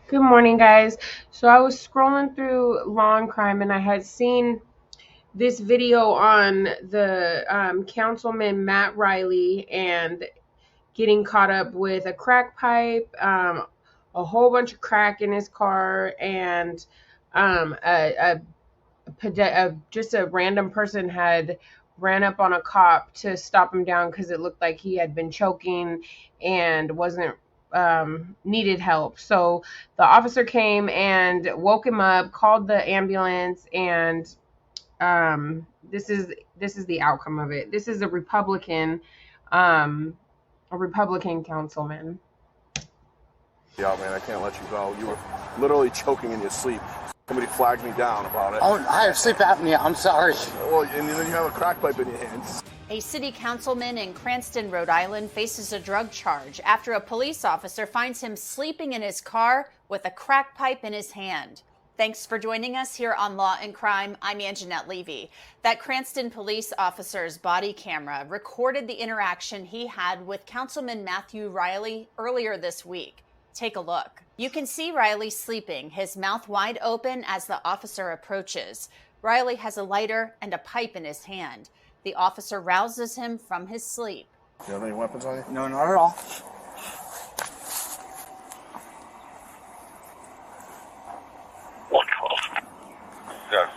Good morning, guys. So I was scrolling through Law and Crime, and I had seen this video on the Councilman Matt Riley and getting caught up with a crack pipe, a whole bunch of crack in his car, and just a random person had ran up on a cop to stop him down because it looked like he had been choking and wasn't needed help. So the officer came and woke him up, called the ambulance, and this is the outcome of it. This is a Republican councilman. Yeah, man, I can't let you go. You were literally choking in your sleep. Somebody flagged me down about it. Oh, I have sleep apnea. I'm sorry. Well, and then you have a crack pipe in your hands. A city councilman in Cranston, Rhode Island, faces a drug charge after a police officer finds him sleeping in his car with a crack pipe in his hand. Thanks for joining us here on Law and Crime. I'm Anjanette Levy. That Cranston police officer's body camera recorded the interaction he had with Councilman Matthew Riley earlier this week. Take a look. You can see Riley sleeping, his mouth wide open as the officer approaches. Riley has a lighter and a pipe in his hand. The officer rouses him from his sleep. Do you have any weapons on you? No, not at all. Yeah.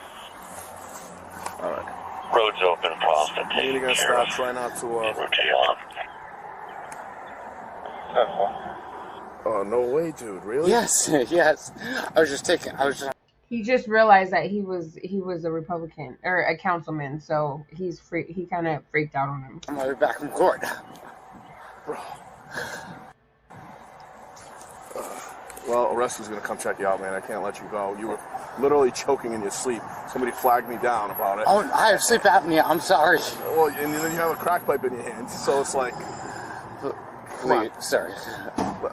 All right. Road's open, Boston. You're gonna stop. Try not to. Oh, no way, dude. Really? Yes, yes. He just realized that he was a Republican or a councilman, so he kind of freaked out on him. I'm gonna be back from court. Bro. Well, a rescue's gonna come check you out, man. I can't let you go. You were literally choking in your sleep. Somebody flagged me down about it. Oh, I have sleep apnea. I'm sorry. Well, and then you have a crack pipe in your hands, so it's like... Please, sorry.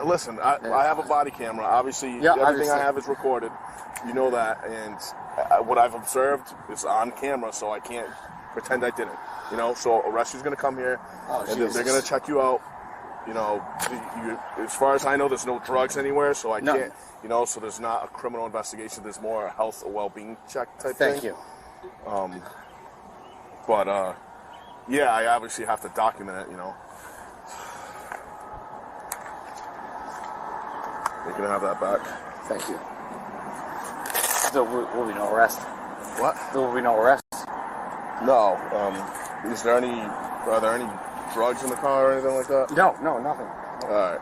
Listen, I have a body camera. Obviously, everything I have is recorded. You know that, and what I've observed is on camera, so I can't pretend I didn't. You know, so a rescue's gonna come here, and they're gonna check you out. You know, as far as I know, there's no drugs anywhere, so I can't. You know, so there's not a criminal investigation. There's more a health or well-being check type thing. Thank you. Yeah, I obviously have to document it. You know. You can have that back. Thank you. There will be no arrest. What? There will be no arrest. No. Are there any drugs in the car or anything like that? No, nothing. All right.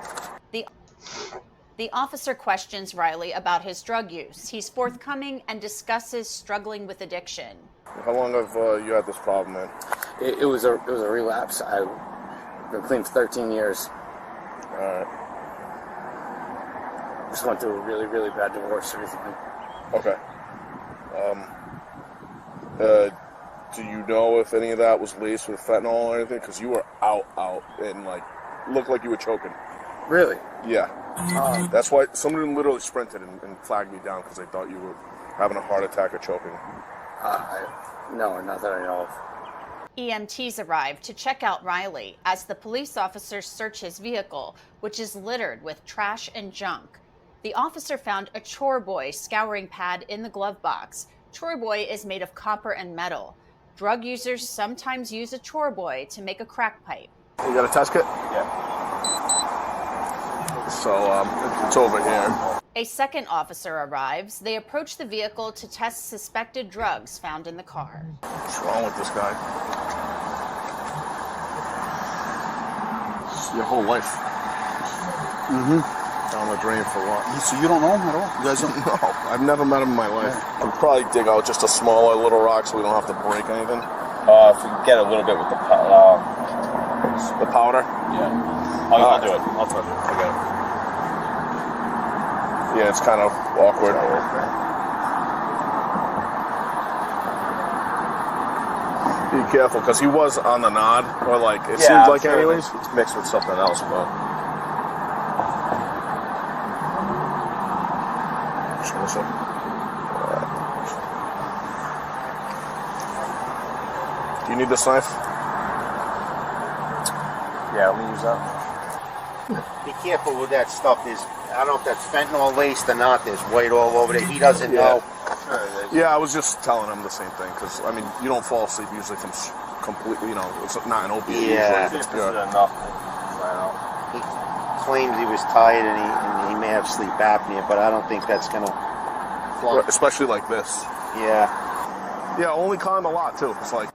The officer questions Riley about his drug use. He's forthcoming and discusses struggling with addiction. How long have you had this problem, man? It was a relapse. I've been clean for 13 years. All right. Just went through a really, really bad divorce recently. Okay. Do you know if any of that was laced with fentanyl or anything? Because you were out, and looked like you were choking. Really? Yeah. That's why somebody literally sprinted and flagged me down because they thought you were having a heart attack or choking. No, not that I know of. EMTs arrived to check out Riley as the police officers search his vehicle, which is littered with trash and junk. The officer found a chore boy scouring pad in the glove box. Chore boy is made of copper and metal. Drug users sometimes use a chore boy to make a crack pipe. You got a test kit? Yeah. So, it's over here. A second officer arrives. They approach the vehicle to test suspected drugs found in the car. What's wrong with this guy? Your whole life. Mm-hmm. Down the drain for what? So you don't know him at all? You guys don't know? No, I've never met him in my life. I'll probably dig out just a smaller little rock so we don't have to break anything. If we can get a little bit with the powder. Yeah. I'll do it. I'll try to do it. I got it. Yeah, it's kind of awkward. Be careful, because he was on the nod, or it seems like sure anyways. It's mixed with something else, but... Do you need this knife? Yeah, let me use that. Be careful with that stuff. There's I don't know if that's fentanyl laced or not. There's white all over there. He doesn't know. Yeah, I was just telling him the same thing because I mean, you don't fall asleep usually from completely, you know, it's not an opiate. Yeah. This is enough. He claims he was tired and he may have sleep apnea, but I don't think that's gonna fly. Especially like this. Yeah. Yeah, only calm a lot too. It's like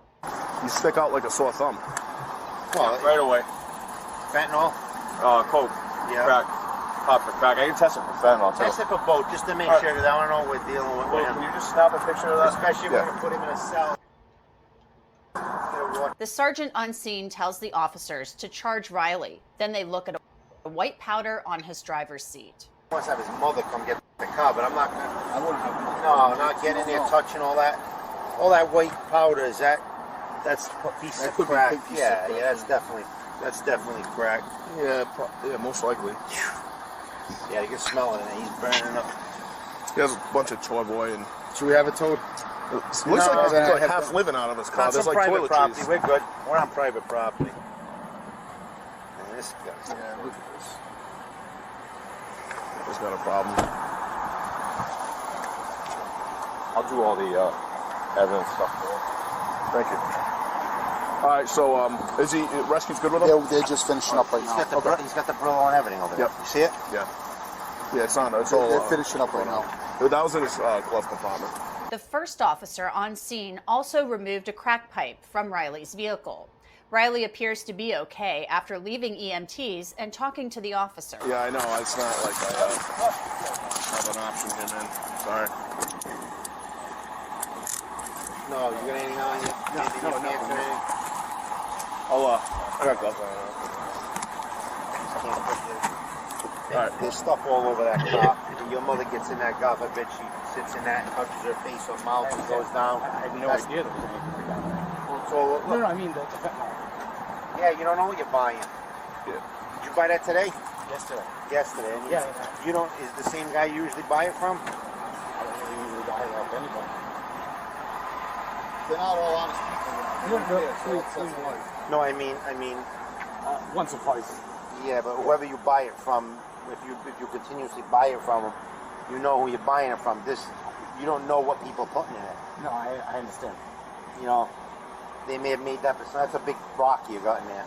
you stick out like a sore thumb. Well, Right away. fentanyl. Coke. Yeah. Crack. Pop for crack. I can test it for fentanyl too. Test it for both, just to make sure that I don't know what we're dealing with. Well, can you just snap a picture of that? Especially when you put him in a cell. The sergeant on scene tells the officers to charge Riley. Then they look at a white powder on his driver's seat. He wants to have his mother come get the car, but I'm not gonna. I wouldn't have. No, not getting in there, touching all that. All that white powder is that's a piece of crack. Yeah, that's definitely crack. Yeah, most likely. Yeah, you can smell it. He's burning up. He has a bunch of toy boy and. Should we have it towed? Looks like he's like half living out of his car. There's like private property. toiletries. We're good. We're on private property. And this guy's. Yeah, look at this. He's got a problem. I'll do all the evidence stuff for him. Thank you. All right, so is he rescue's good with him? Yeah, they're just finishing up right He's now. got the Brillo and everything over there. Yep. You see it? Yeah. Yeah, it's on. It's all. They're finishing up right now. That was in his glove compartment. The first officer on scene also removed a crack pipe from Riley's vehicle. Riley appears to be okay after leaving EMTs and talking to the officer. Yeah, I know. It's not like I have an option here, man. Sorry. No, you got anything on you? No. I got gloves on. All right. There's stuff all over that car. Your mother gets in that car, I bet she sits in that, touches her face or mouth and goes down. I had no idea there was anything down there. So, No, I mean the fentanyl. yeah, you don't know what you're buying. Yeah. Did you buy that today? Yesterday. Yesterday. And Yeah. You don't. Is the same guy you usually buy it from? I don't really usually buy it off anybody. They're not all honest. No, I mean, Once or twice. yeah, but whoever you buy it from, if you continuously buy it from them, you know who you're buying it from. You don't know what people are putting in it. No, I understand. You know, they may have made that, but that's a big rock you got in there.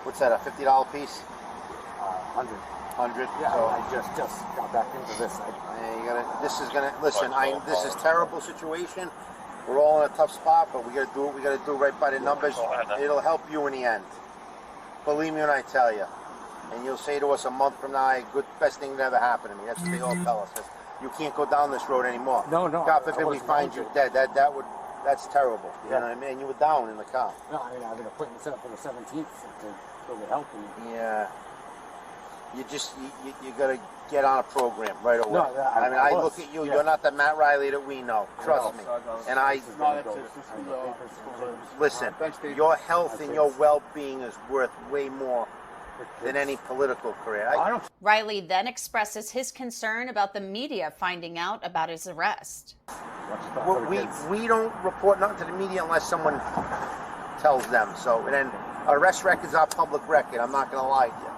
What's that? A $50 piece? 100. 100. Yeah, So, I just got back into this. yeah, you gotta. This is gonna listen. This is terrible situation. We're all in a tough spot, but we gotta do what we gotta do right by the numbers. It'll help you in the end. Believe me when I tell you. And you'll say to us a month from now, good best thing that ever happened to me. That's what they all tell us. You can't go down this road anymore. No. God forbid we find you dead. That's terrible. You know what I mean? You were down in the car. No, I mean, I've been appointment set up for the 17th to go get help. Yeah. You gotta get on a program right away. No, I look at you. Yeah. You're not the Matt Riley that we know. Trust me. And listen. Your health and your well-being is worth way more than any political career. Riley then expresses his concern about the media finding out about his arrest. We don't report nothing to the media unless someone tells them. So then arrest records are public record. I'm not going to lie to you.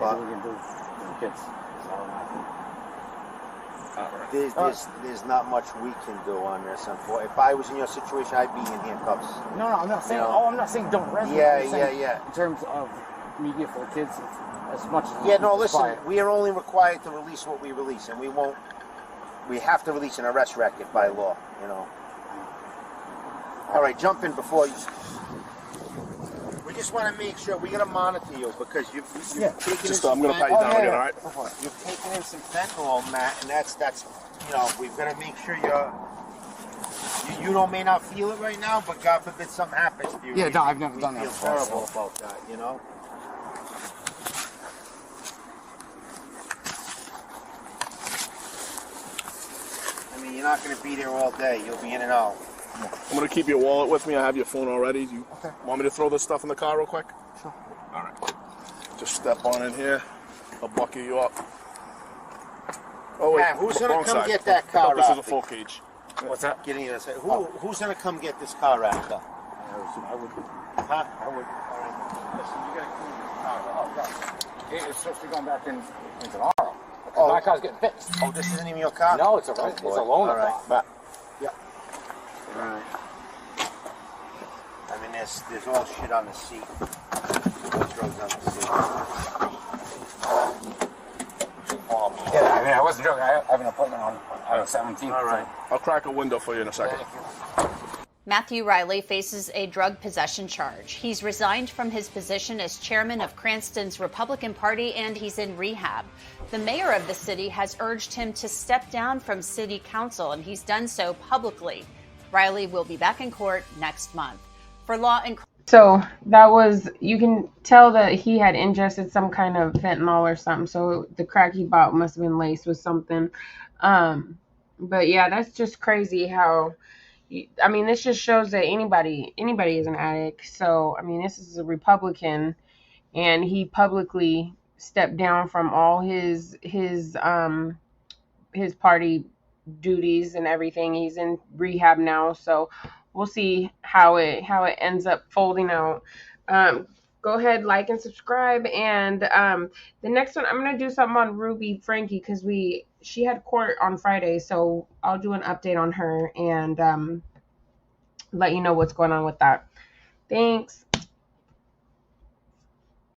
But we can do for the kids. there's not much we can do on this. Unfortunately, if I was in your situation, I'd be in handcuffs. No, I'm not saying. You know? I'm not saying don't arrest me. Yeah, I'm saying yeah. In terms of media for the kids, as much as Yeah, no, listen. required. We are only required to release what we release, and we won't. We have to release an arrest record by law. You know. All right, jump in before you. We just want to make sure we got to monitor you because you've taken in some I'm going to pat you down again, all right? You've taken in some fentanyl, Matt, and that's we've got to make sure you may not feel it right now, but God forbid something happens to you. Yeah, no, I've never done that feel before, terrible about that, you know. I mean, you're not going to be there all day. You'll be in and out. I'm going to keep your wallet with me. I have your phone already. You want me to throw this stuff in the car real quick? Sure. All right. Just step on in here. I'll buckle you up. Oh, wait. Matt, who's going Wrong to come side. get that I car thought this out? was a full cage. What's that? Getting in a second. Who's going to come get this car out? I would. Huh? I would. Listen, you got to clean this car out. It's supposed to be going back in tomorrow. Oh. My car's getting fixed. Oh, this isn't even your car? No, it's a loaner All right. car. But, yeah. All right. I mean, there's all shit on the seat. All drugs on the seat. Yeah, I mean, I wasn't joking. I have an appointment on the 17th. All right. I'll crack a window for you in a second. Thank you. Matthew Riley faces a drug possession charge. He's resigned from his position as chairman of Cranston's Republican Party, and he's in rehab. The mayor of the city has urged him to step down from city council, and he's done so publicly. Riley will be back in court next month. For Law and So that was, you can tell that he had ingested some kind of fentanyl or something. So the crack he bought must have been laced with something. But yeah, that's just crazy how, I mean, this just shows that anybody is an addict. So, I mean, this is a Republican, and he publicly stepped down from all his party duties and everything. He's in rehab now, so we'll see how it ends up folding out. Go ahead, like and subscribe, and the next one I'm gonna do something on Ruby Frankie, because she had court on Friday, so I'll do an update on her and let you know what's going on with that. Thanks.